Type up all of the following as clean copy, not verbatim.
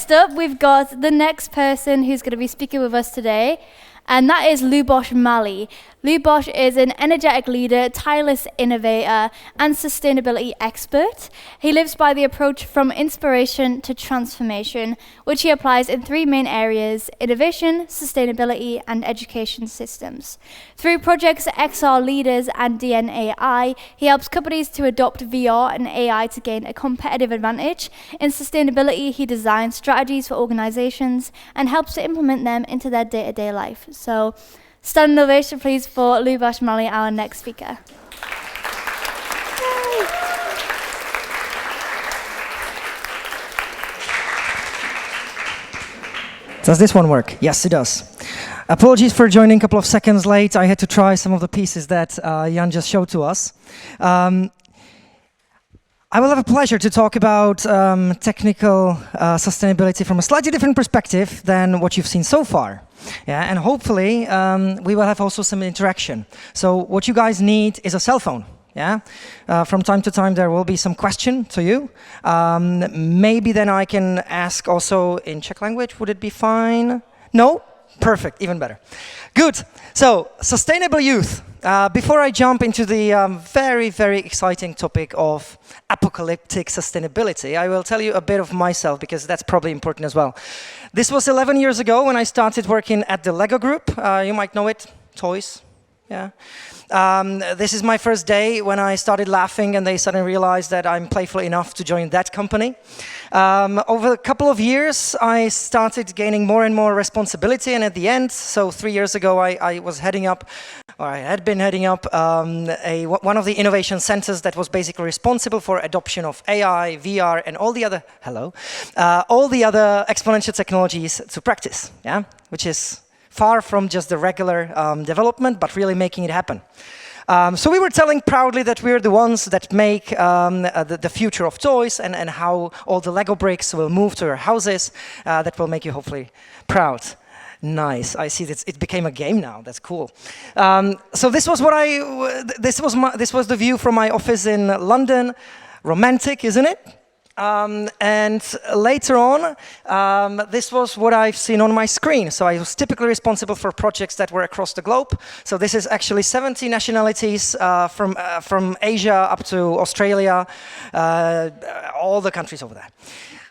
next up, we've got the next person who's going to be speaking with us today, and that is Luboš Malý. Luboš is an energetic leader, tireless innovator, and sustainability expert. He lives by the approach from inspiration to transformation, which he applies in three main areas: innovation, sustainability, and education systems. Through projects XR Leaders and DNAI, he helps companies to adopt VR and AI to gain a competitive advantage. In sustainability, he designs strategies for organizations and helps to implement them into their day-to-day life. So, standing ovation, please, for Luboš Malý, our next speaker. Does this one work? Yes, it does. Apologies for joining a couple of seconds late. I had to try some of the pieces that Jan just showed to us. I will have a pleasure to talk about technical sustainability from a slightly different perspective than what you've seen so far. Yeah, and hopefully we will have also some interaction. So what you guys need is a cell phone. Yeah, from time to time there will be some question to you. Maybe then I can ask also in Czech language. Would it be fine? No? Perfect, even better. Good. So, sustainable youth. Before I jump into the very, very exciting topic of apocalyptic sustainability, I will tell you a bit of myself, because that's probably important as well. This was 11 years ago when I started working at the Lego Group. You might know it, toys. Yeah. This is my first day when I started laughing and they suddenly realized that I'm playful enough to join that company. Over a couple of years, I started gaining more and more responsibility, and at the end, so 3 years ago, I was heading up, or I had been heading up one of the innovation centers that was basically responsible for adoption of AI, VR, and all the other exponential technologies to practice, yeah, which is far from just the regular development, but really making it happen. So we were telling proudly that we're the ones that make the future of toys, and how all the Lego bricks will move to your houses. That will make you hopefully proud. Nice. I see that it became a game now. That's cool. So this was this was the view from my office in London. Romantic, isn't it? And later on, this was what I've seen on my screen. So I was typically responsible for projects that were across the globe. So this is actually 70 nationalities from Asia up to Australia, all the countries over there.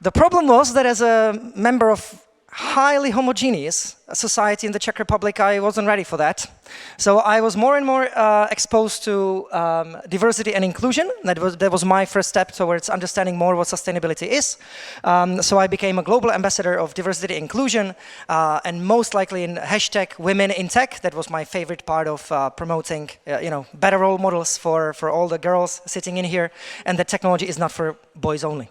The problem was that as a member of highly homogeneous society in the Czech Republic, I wasn't ready for that. So I was more and more exposed to diversity and inclusion. That was my first step towards understanding more what sustainability is. So I became a global ambassador of diversity and inclusion, and most likely in hashtag Women in Tech. That was my favorite part of promoting, better role models for all the girls sitting in here, and that technology is not for boys only.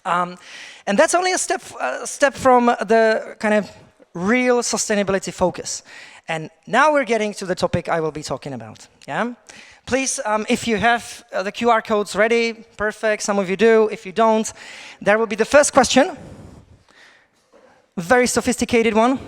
And that's only a step from the kind of real sustainability focus. And now we're getting to the topic I will be talking about. Yeah? Please, if you have the QR codes ready, perfect. Some of you do. If you don't, there will be the first question. Very sophisticated one.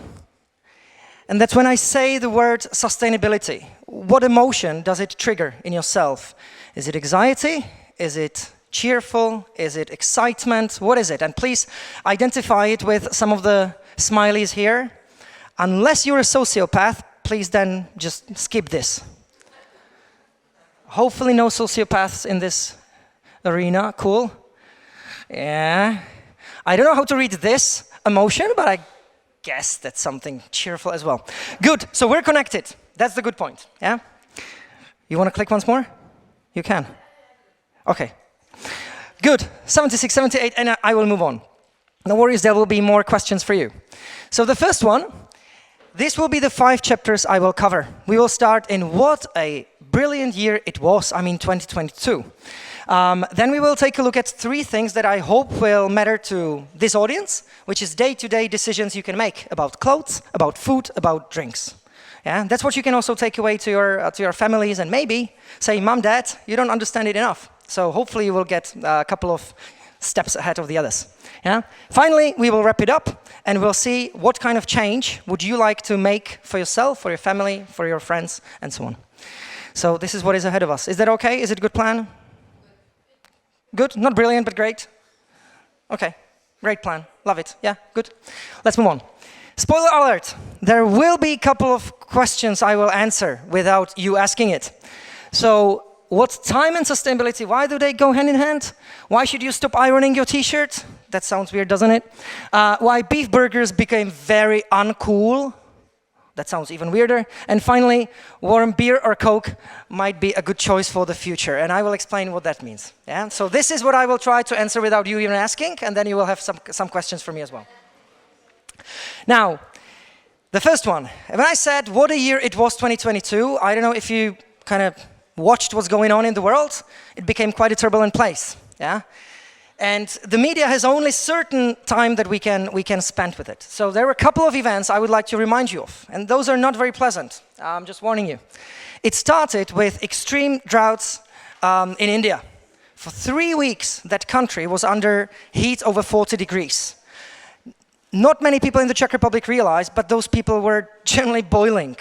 And that's when I say the word sustainability. What emotion does it trigger in yourself? Is it anxiety? Is it cheerful? Is it excitement? What is it? And please identify it with some of the smileys here. Unless you're a sociopath, please then just skip this. Hopefully no sociopaths in this arena. Cool. Yeah. I don't know how to read this emotion, but I guess that's something cheerful as well. Good. So we're connected. That's the good point. Yeah? You want to click once more? You can. Okay. Good, 76, 78, and I will move on. No worries, there will be more questions for you. So the first one, this will be the 5 chapters I will cover. We will start in what a brilliant year it was, 2022. Then we will take a look at 3 things that I hope will matter to this audience, which is day-to-day decisions you can make about clothes, about food, about drinks. Yeah, that's what you can also take away to your families, and maybe say, Mom, Dad, you don't understand it enough. So hopefully you will get a couple of steps ahead of the others. Yeah? Finally, we will wrap it up and we'll see what kind of change would you like to make for yourself, for your family, for your friends, and so on. So this is what is ahead of us. Is that okay? Is it a good plan? Good? Not brilliant, but great? Okay. Great plan. Love it. Yeah, good. Let's move on. Spoiler alert. There will be a couple of questions I will answer without you asking it. So, what's time and sustainability? Why do they go hand in hand? Why should you stop ironing your t-shirt? That sounds weird, doesn't it? Why beef burgers became very uncool? That sounds even weirder. And finally, warm beer or Coke might be a good choice for the future. And I will explain what that means. Yeah? So this is what I will try to answer without you even asking, and then you will have some questions for me as well. Now, the first one. When I said what a year it was 2022, I don't know if you kind of watched what's going on in the world. It became quite a turbulent place. Yeah? And the media has only certain time that we can spend with it. So there are a couple of events I would like to remind you of, and those are not very pleasant. I'm just warning you. It started with extreme droughts in India. For 3 weeks, that country was under heat over 40 degrees. Not many people in the Czech Republic realized, but those people were generally boiling.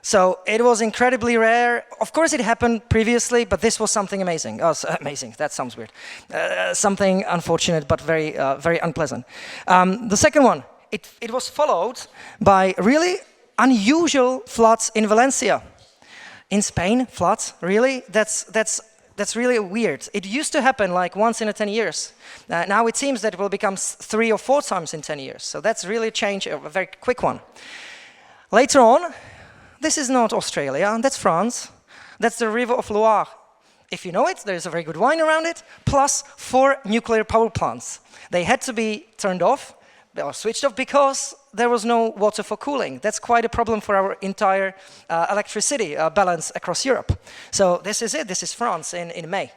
So it was incredibly rare. Of course, it happened previously, but this was something amazing. Oh, amazing, that sounds weird. Something unfortunate, but very, very unpleasant. The second one, it was followed by really unusual floods in Valencia. In Spain, floods, really? That's really weird. It used to happen like once in 10 years. Now it seems that it will become 3 or 4 times in 10 years. So that's really a change, a very quick one. Later on, this is not Australia, that's France. That's the river of Loire. If you know it, there's a very good wine around it, plus 4 nuclear power plants. They had to be turned off, or switched off, because there was no water for cooling. That's quite a problem for our entire electricity balance across Europe. So this is it, this is France in May.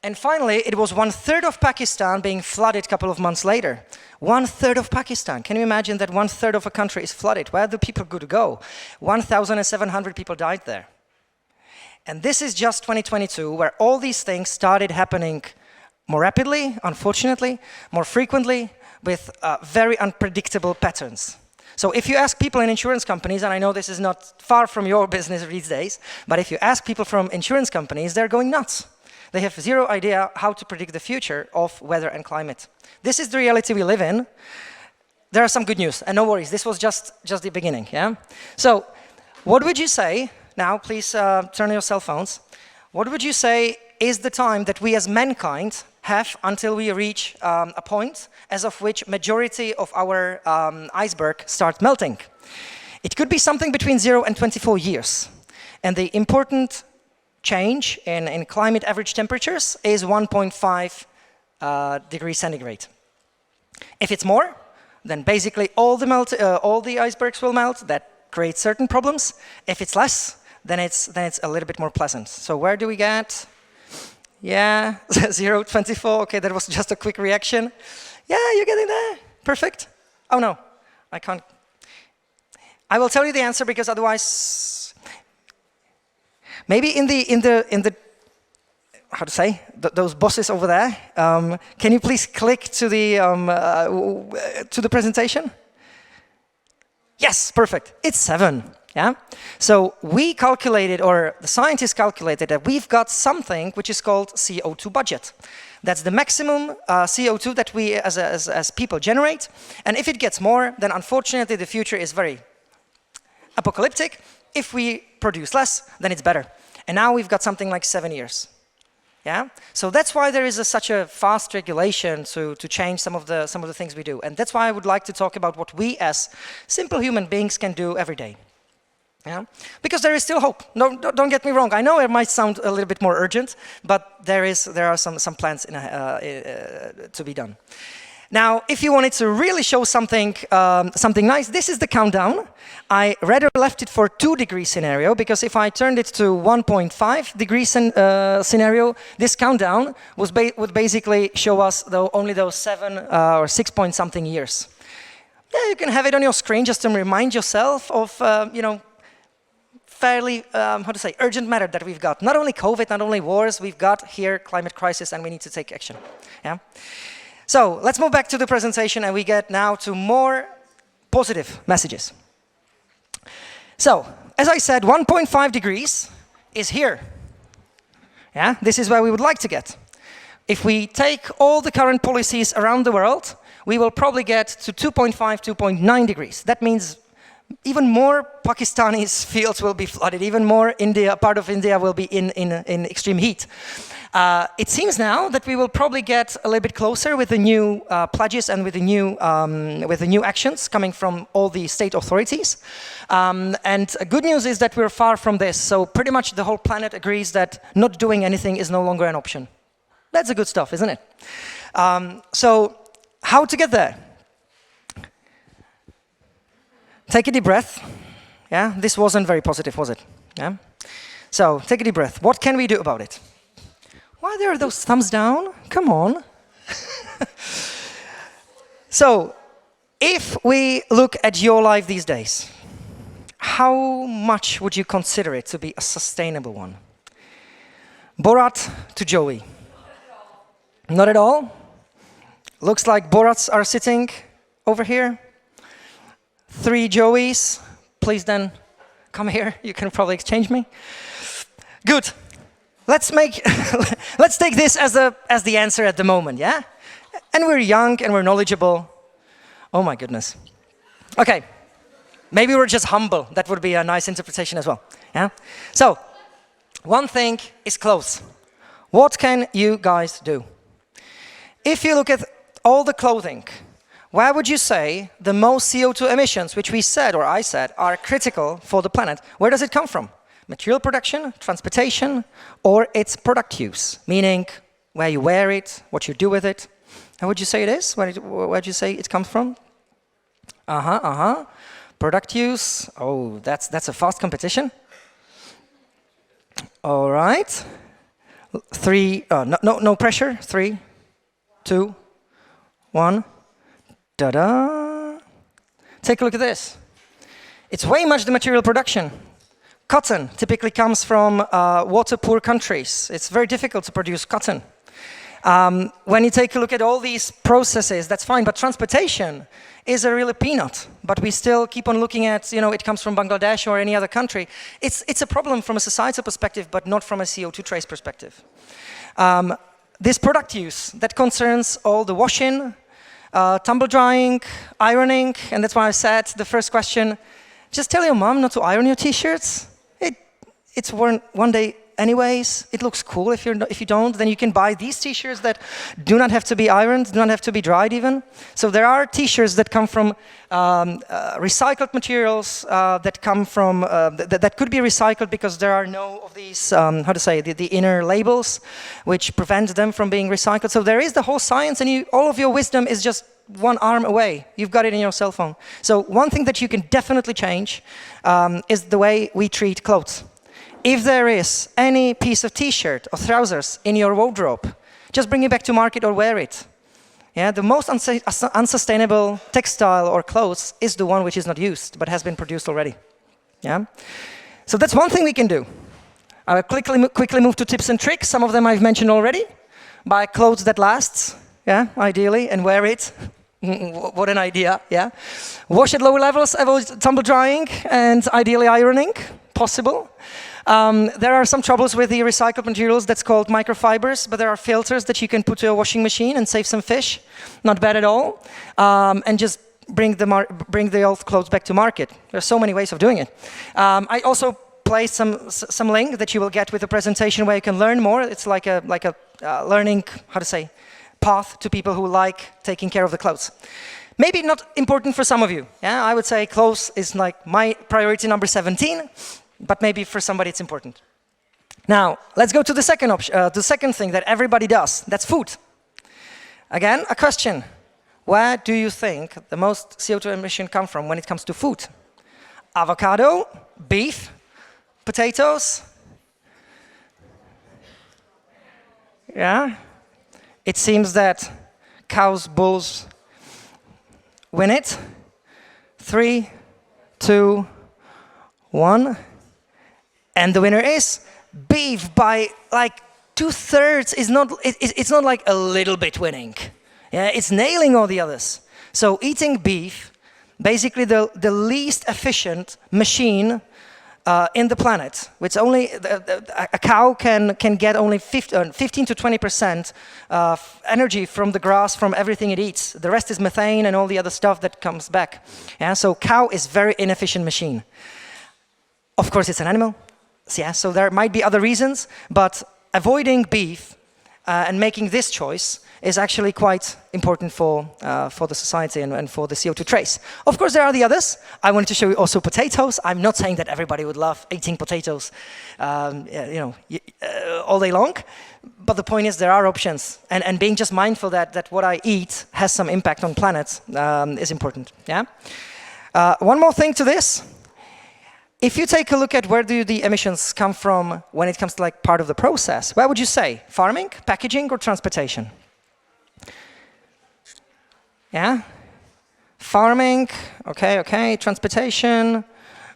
And finally, it was 1/3 of Pakistan being flooded a couple of months later. 1/3 of Pakistan. Can you imagine that 1/3 of a country is flooded? Where do people go? 1,700 people died there. And this is just 2022, where all these things started happening more rapidly, unfortunately, more frequently, with very unpredictable patterns. So if you ask people in insurance companies, and I know this is not far from your business these days, but if you ask people from insurance companies, they're going nuts. They have zero idea how to predict the future of weather and climate. This is the reality we live in. There are some good news, and no worries, this was just the beginning, yeah? So, what would you say, now please turn on your cell phones, what would you say is the time that we as mankind have until we reach a point as of which majority of our iceberg start melting? It could be something between 0 and 24 years. And the important change in climate average temperatures is 1.5 degrees centigrade. If it's more, then basically all the icebergs will melt. That creates certain problems. If it's less, then it's a little bit more pleasant. So where do we get? Yeah, 0, 24. Okay, that was just a quick reaction. Yeah, you're getting there. Perfect. Oh no, I can't. I will tell you the answer because otherwise, maybe in the how to say those bosses over there. Can you please click to the presentation? Yes, perfect. It's 7. Yeah. So we calculated, or the scientists calculated, that we've got something which is called CO2 budget. That's the maximum CO2 that we as people generate. And if it gets more, then unfortunately the future is very apocalyptic. If we produce less, then it's better. And now we've got something like 7 years. Yeah? So that's why there is such a fast regulation to change some of the things we do. And that's why I would like to talk about what we as simple human beings can do every day. Yeah? Because there is still hope. No, don't get me wrong. I know it might sound a little bit more urgent, but there are some plans to be done. Now, if you wanted to really show something nice, this is the countdown. I rather left it for 2 degree scenario, because if I turned it to 1.5 degree scenario, this countdown would basically show us only those 7 or 6 point something years. Yeah, you can have it on your screen just to remind yourself of, fairly, urgent matter that we've got. Not only COVID, not only wars, we've got here climate crisis, and we need to take action. Yeah. So let's move back to the presentation, and we get now to more positive messages. So, as I said, 1.5 degrees is here. Yeah, this is where we would like to get. If we take all the current policies around the world, we will probably get to 2.5, 2.9 degrees. That means even more Pakistani's fields will be flooded, even more part of India will be in extreme heat. It seems now that we will probably get a little bit closer with the new pledges and with the new actions coming from all the state authorities. And good news is that we're far from this. So pretty much the whole planet agrees that not doing anything is no longer an option. That's a good stuff, isn't it? So how to get there? Take a deep breath. Yeah, this wasn't very positive, was it? Yeah. So take a deep breath. What can we do about it? Why there are those thumbs down? Come on. So, if we look at your life these days, how much would you consider it to be a sustainable one? Borat to Joey. Not at all? Looks like Borats are sitting over here. 3 Joeys. Please then come here. You can probably exchange me. Good. Let's take this as the answer at the moment, yeah? And we're young and we're knowledgeable. Oh my goodness. Okay. Maybe we're just humble. That would be a nice interpretation as well. Yeah? So, one thing is clothes. What can you guys do? If you look at all the clothing, where would you say the most CO2 emissions, which we said, or I said, are critical for the planet, where does it come from? Material production, transportation, or its product use, meaning where you wear it, what you do with it. How would you say it is? Where would you say it comes from? Product use. Oh, that's a fast competition. All right. 3. No pressure. 3, 2, 1. Ta-da! Take a look at this. It's way much the material production. Cotton typically comes from water-poor countries. It's very difficult to produce cotton. When you take a look at all these processes, that's fine, but transportation is a really peanut. But we still keep on looking at, it comes from Bangladesh or any other country. It's a problem from a societal perspective, but not from a CO2 trace perspective. This product use, that concerns all the washing, tumble drying, ironing, and that's why I said the first question, just tell your mom not to iron your t-shirts. It's worn one day anyways. It looks cool if you don't. Then you can buy these t-shirts that do not have to be ironed, do not have to be dried even. So there are t-shirts that come from recycled materials that come from that could be recycled because there are no of these the inner labels which prevent them from being recycled. So there is the whole science, and all of your wisdom is just one arm away. You've got it in your cell phone. So one thing that you can definitely change is the way we treat clothes. If there is any piece of t-shirt or trousers in your wardrobe, just bring it back to market or wear it. Yeah, the most unsustainable textile or clothes is the one which is not used but has been produced already. Yeah, so that's one thing we can do. I will quickly move to tips and tricks. Some of them I've mentioned already. Buy clothes that lasts, yeah, ideally, and wear it. What an idea, yeah. Wash at lower levels, avoid tumble drying, and ideally ironing, possible. There are some troubles with the recycled materials that's called microfibers, but there are filters that you can put to a washing machine and save some fish. Not bad at all. And just bring the old clothes back to market. There are so many ways of doing it. I also place some link that you will get with the presentation where you can learn more. It's like a learning, path to people who like taking care of the clothes. Maybe not important for some of you. Yeah, I would say clothes is like my priority number 17. But maybe for somebody it's important. Now, let's go to the second option, the second thing that everybody does. That's food. Again, a question. Where do you think the most CO2 emission come from when it comes to food? Avocado, beef, potatoes? Yeah? It seems that cows, bulls win it. 3, 2, 1. And the winner is beef by like 2/3. It's not like a little bit winning. Yeah, it's nailing all the others. So eating beef, basically the least efficient machine in the planet, which only a cow can get only 15 to 20% energy from the grass, from everything it eats. The rest is methane and all the other stuff that comes back. Yeah, so cow is very inefficient machine. Of course, it's an animal. Yeah, so there might be other reasons, but avoiding beef and making this choice is actually quite important for the society and for the CO2 trace. Of course, there are the others. I wanted to show you also potatoes. I'm not saying that everybody would love eating potatoes, all day long. But the point is, there are options, and being just mindful that what I eat has some impact on planet is important. Yeah. One more thing to this. If you take a look at where do the emissions come from when it comes to like part of the process, where would you say? Farming, packaging, or transportation? Yeah? Farming, okay. Transportation,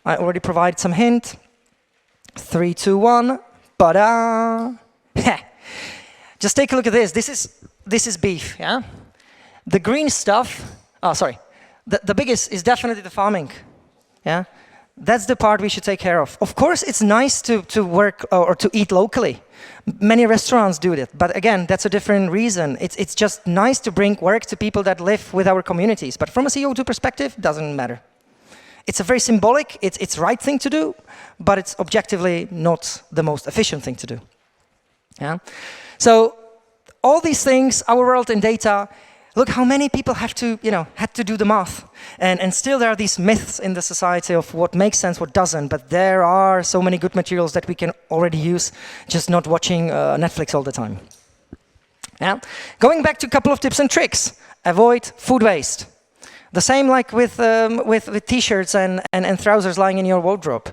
I already provided some hint. 3, 2, 1, ba-da! Just take a look at this. This is beef, yeah? The green stuff, the biggest is definitely the farming, yeah? That's the part we should take care of. Of course, it's nice to work or to eat locally. Many restaurants do that, but again, that's a different reason. It's just nice to bring work to people that live with our communities. But from a CO2 perspective, doesn't matter. It's a very symbolic, it's right thing to do, but it's objectively not the most efficient thing to do. Yeah. So all these things, our world in data. Look how many people had to do the math. And still there are these myths in the society of what makes sense, what doesn't. But there are so many good materials that we can already use, just not watching Netflix all the time. Yeah. Going back to a couple of tips and tricks. Avoid food waste. The same like with t-shirts and trousers lying in your wardrobe.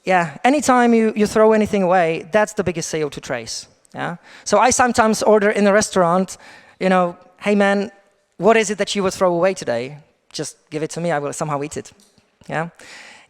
Anytime you throw anything away, that's the biggest CO2 trace. Yeah. So I sometimes order in a restaurant, hey man, what is it that you would throw away today? Just give it to me, I will somehow eat it. Yeah?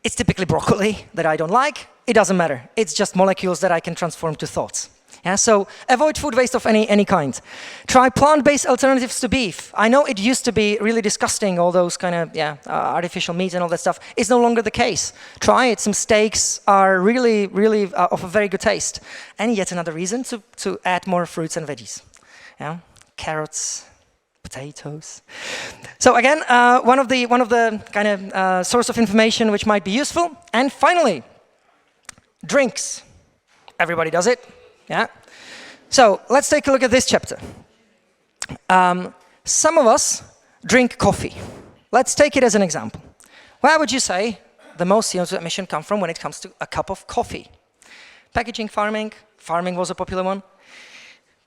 It's typically broccoli that I don't like. It doesn't matter. It's just molecules that I can transform to thoughts. Yeah? So avoid food waste of any kind. Try plant-based alternatives to beef. I know it used to be really disgusting, all those kind of artificial meats and all that stuff. It's no longer the case. Try it. Some steaks are really, really of a very good taste. And yet another reason to add more fruits and veggies. Yeah? Carrots, potatoes. So again, one of the kind of source of information which might be useful. And finally, drinks. Everybody does it, yeah. So let's take a look at this chapter. Some of us drink coffee. Let's take it as an example. Where would you say the most CO2 emission come from when it comes to a cup of coffee? Packaging, farming. Farming was a popular one.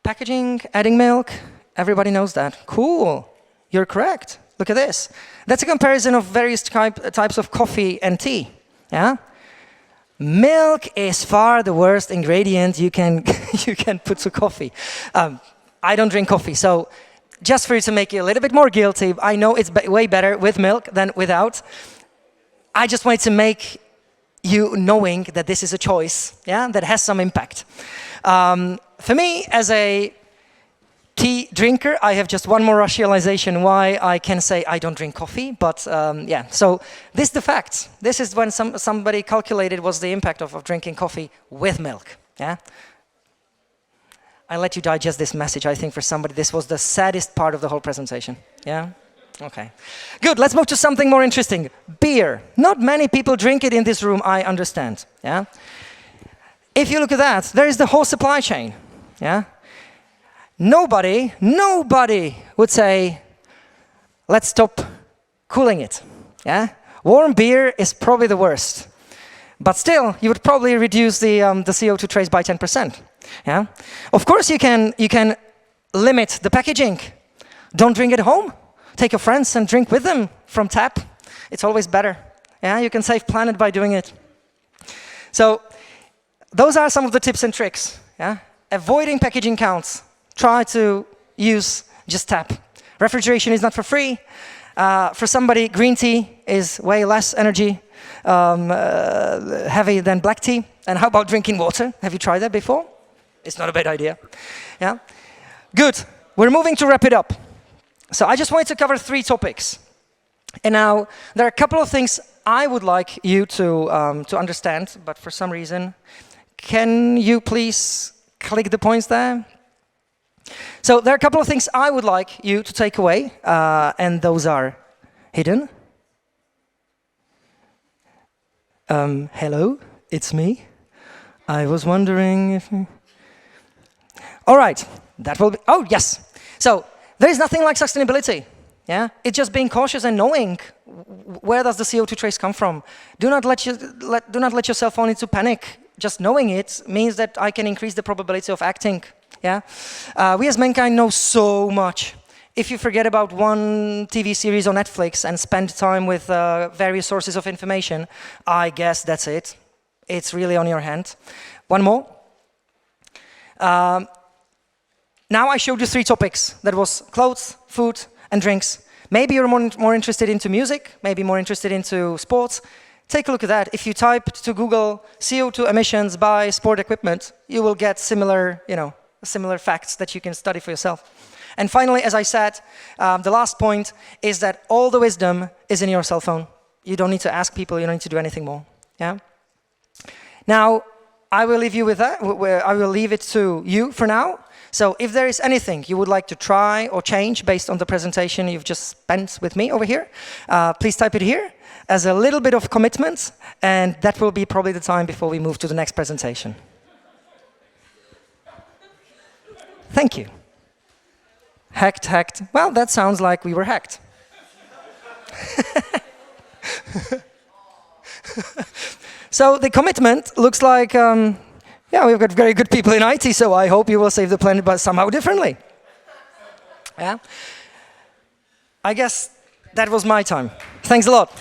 Packaging, adding milk. Everybody knows that. Cool. You're correct. Look at this. That's a comparison of various types of coffee and tea. Yeah? Milk is far the worst ingredient you can put to coffee. I don't drink coffee, so just for you to make you a little bit more guilty, I know it's way better with milk than without. I just wanted to make you knowing that this is a choice, yeah, that has some impact. For me, as a tea drinker, I have just one more rationalization why I can say I don't drink coffee, but so this is the fact. This is when somebody calculated was the impact of drinking coffee with milk, yeah? I'll let you digest this message. I think for somebody this was the saddest part of the whole presentation, yeah? Okay, good, let's move to something more interesting. Beer. Not many people drink it in this room, I understand, yeah? If you look at that, there is the whole supply chain, yeah? Nobody would say, let's stop cooling it, yeah? Warm beer is probably the worst. But still, you would probably reduce the CO2 trace by 10%, yeah? Of course, you can limit the packaging. Don't drink at home. Take your friends and drink with them from tap. It's always better, yeah? You can save planet by doing it. So, those are some of the tips and tricks, yeah? Avoiding packaging counts. Try to use just tap. Refrigeration is not for free. For somebody, green tea is way less energy heavy than black tea. And how about drinking water? Have you tried that before? It's not a bad idea. Yeah. Good. We're moving to wrap it up. So I just wanted to cover 3 topics. And now, there are a couple of things I would like you to understand, but for some reason, can you please click the points there? So there are a couple of things I would like you to take away, and those are hidden. Hello, it's me. I was wondering if... All right, that will be... Oh, yes. So there is nothing like sustainability. Yeah, it's just being cautious and knowing where does the CO2 trace come from. Do not let yourself fall into panic. Just knowing it means that I can increase the probability of acting. Yeah, we as mankind know so much. If you forget about one TV series on Netflix and spend time with various sources of information, I guess that's it. It's really on your hand. One more. Now I showed you 3 topics. That was clothes, food, and drinks. Maybe you're more interested into music, maybe more interested into sports. Take a look at that. If you type to Google CO2 emissions by sport equipment, you will get similar facts that you can study for yourself. And finally, as I said, the last point is that all the wisdom is in your cell phone. You don't need to ask people, you don't need to do anything more. Yeah? Now, I will leave you with that. I will leave it to you for now. So if there is anything you would like to try or change based on the presentation you've just spent with me over here, please type it here as a little bit of commitment, and that will be probably the time before we move to the next presentation. Thank you. Hacked. Well, that sounds like we were hacked. So the commitment looks like, yeah, we've got very good people in IT, so I hope you will save the planet, but somehow differently. Yeah? I guess that was my time. Thanks a lot.